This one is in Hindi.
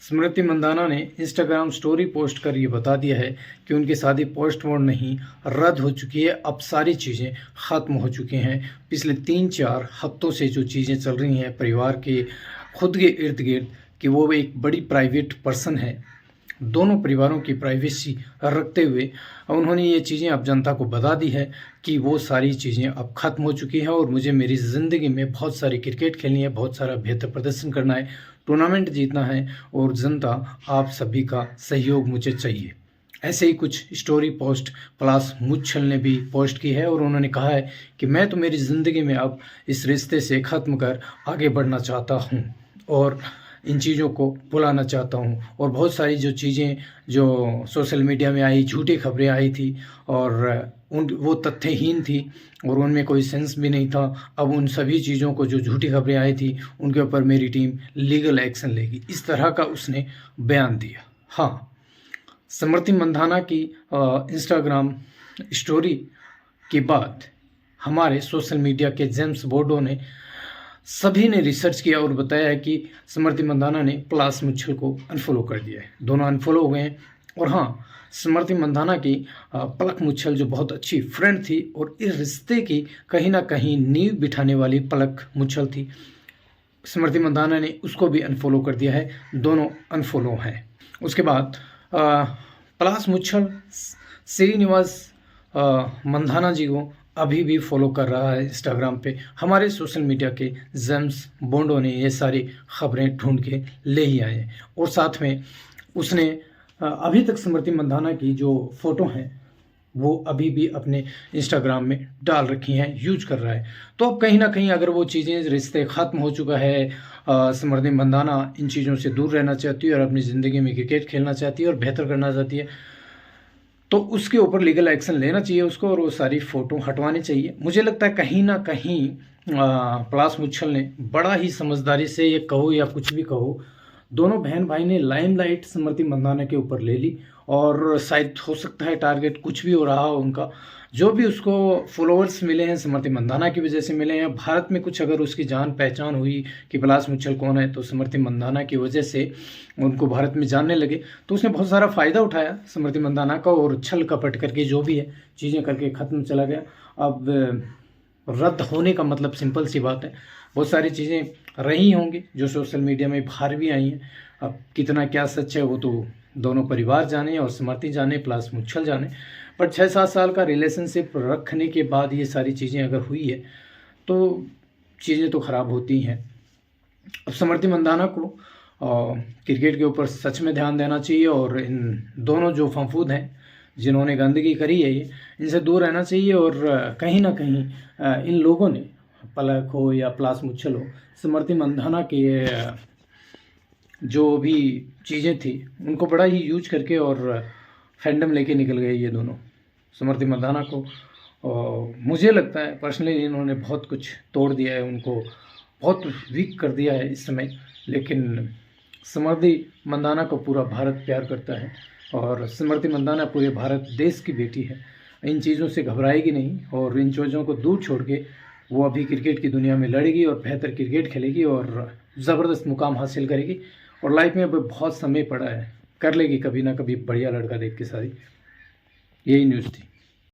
स्मृति मंदाना ने इंस्टाग्राम स्टोरी पोस्ट कर ये बता दिया है कि उनकी शादी पोस्टपोन नहीं, रद्द हो चुकी है। अब सारी चीज़ें ख़त्म हो चुकी हैं। पिछले 3-4 हफ्तों से जो चीज़ें चल रही हैं परिवार के खुद के इर्द गिर्द, कि वो एक बड़ी प्राइवेट पर्सन है, दोनों परिवारों की प्राइवेसी रखते हुए उन्होंने ये चीज़ें अब जनता को बता दी है कि वो सारी चीज़ें अब ख़त्म हो चुकी हैं और मुझे मेरी ज़िंदगी में बहुत सारी क्रिकेट खेलनी है, बहुत सारा बेहतर प्रदर्शन करना है, टूर्नामेंट जीतना है और जनता आप सभी का सहयोग मुझे चाहिए। ऐसे ही कुछ स्टोरी पोस्ट पलाश मुच्छल ने भी पोस्ट की है और उन्होंने कहा है कि मैं तो मेरी ज़िंदगी में अब इस रिश्ते से ख़त्म कर आगे बढ़ना चाहता हूँ और इन चीज़ों को भुलाना चाहता हूँ। और बहुत सारी जो चीज़ें जो सोशल मीडिया में आई, झूठी खबरें आई थी और वो तथ्यहीन थी और उनमें कोई सेंस भी नहीं था। अब उन सभी चीज़ों को, जो झूठी खबरें आई थी, उनके ऊपर मेरी टीम लीगल एक्शन लेगी, इस तरह का उसने बयान दिया। हाँ, स्मृति मंदाना की इंस्टाग्राम स्टोरी के बाद हमारे सोशल मीडिया के जेम्स बोर्डो ने सभी ने रिसर्च किया और बताया है कि स्मृति मंदाना ने पलाश मुच्छल को अनफॉलो कर दिया है। दोनों अनफॉलो हो गए हैं। और हाँ, स्मृति मंदाना की पलक मुच्छल जो बहुत अच्छी फ्रेंड थी और इस रिश्ते की कहीं ना कहीं नींव बिठाने वाली पलक मुच्छल थी, स्मृति मंदाना ने उसको भी अनफॉलो कर दिया है। दोनों अनफॉलो हैं। उसके बाद पलाश मुच्छल श्रीनिवास मंदाना जी को अभी भी फॉलो कर रहा है इंस्टाग्राम पे। हमारे सोशल मीडिया के जेम्स बोंडो ने ये सारी खबरें ढूंढ के ले ही आए हैं और साथ में उसने अभी तक स्मृति मंदाना की जो फ़ोटो हैं वो अभी भी अपने इंस्टाग्राम में डाल रखी हैं, यूज कर रहा है। तो अब कहीं ना कहीं अगर वो चीज़ें, रिश्ते ख़त्म हो चुका है, स्मृति मंदाना इन चीज़ों से दूर रहना चाहती है और अपनी ज़िंदगी में क्रिकेट खेलना चाहती है और बेहतर करना चाहती है, तो उसके ऊपर लीगल एक्शन लेना चाहिए उसको और वो सारी फ़ोटो हटवानी चाहिए। मुझे लगता है कहीं ना कहीं पलाश मुच्छल ने बड़ा ही समझदारी से, ये कहो या कुछ भी कहो, दोनों बहन भाई ने लाइमलाइट स्मृति मंदाना के ऊपर ले ली और शायद हो सकता है टारगेट कुछ भी हो रहा हो उनका। जो भी उसको फॉलोअर्स मिले हैं स्मृति मंदाना की वजह से मिले हैं। भारत में कुछ अगर उसकी जान पहचान हुई कि पलाश मुच्छल कौन है, तो स्मृति मंदाना की वजह से उनको भारत में जानने लगे। तो उसने बहुत सारा फ़ायदा उठाया स्मृति मंदाना का और छल कपट करके जो भी है चीज़ें करके ख़त्म चला गया। अब रद्द होने का मतलब सिंपल सी बात है, बहुत सारी चीज़ें रही होंगी जो सोशल मीडिया में बाहर भी आई हैं। अब कितना क्या सच है वो तो दोनों परिवार जाने और स्मृति जाने, पलाश मुच्छल जाने। पर 6-7 साल का रिलेशनशिप रखने के बाद ये सारी चीज़ें अगर हुई है तो चीज़ें तो ख़राब होती हैं। अब स्मृति मंदाना को क्रिकेट के ऊपर सच में ध्यान देना चाहिए और इन दोनों जो फंफूद हैं जिन्होंने गंदगी करी है ये, इनसे दूर रहना चाहिए। और कहीं ना कहीं इन लोगों ने, पलक हो या पलाश मुच्छल हो, स्मृति मंदाना के जो भी चीज़ें थी उनको बड़ा ही यूज करके और फैंडम लेके निकल गए ये दोनों। स्मृति मंदाना को मुझे लगता है पर्सनली इन्होंने बहुत कुछ तोड़ दिया है, उनको बहुत वीक कर दिया है इस समय। लेकिन स्मृति मंदाना को पूरा भारत प्यार करता है और स्मृति मंदाना पूरे भारत देश की बेटी है। इन चीज़ों से घबराएगी नहीं और इन चीज़ों को दूर छोड़ के वो अभी क्रिकेट की दुनिया में लड़ेगी और बेहतर क्रिकेट खेलेगी और ज़बरदस्त मुकाम हासिल करेगी। और लाइफ में अब बहुत समय पड़ा है, कर लेगी कभी ना कभी बढ़िया लड़का देख के शादी। यही न्यूज़ थी।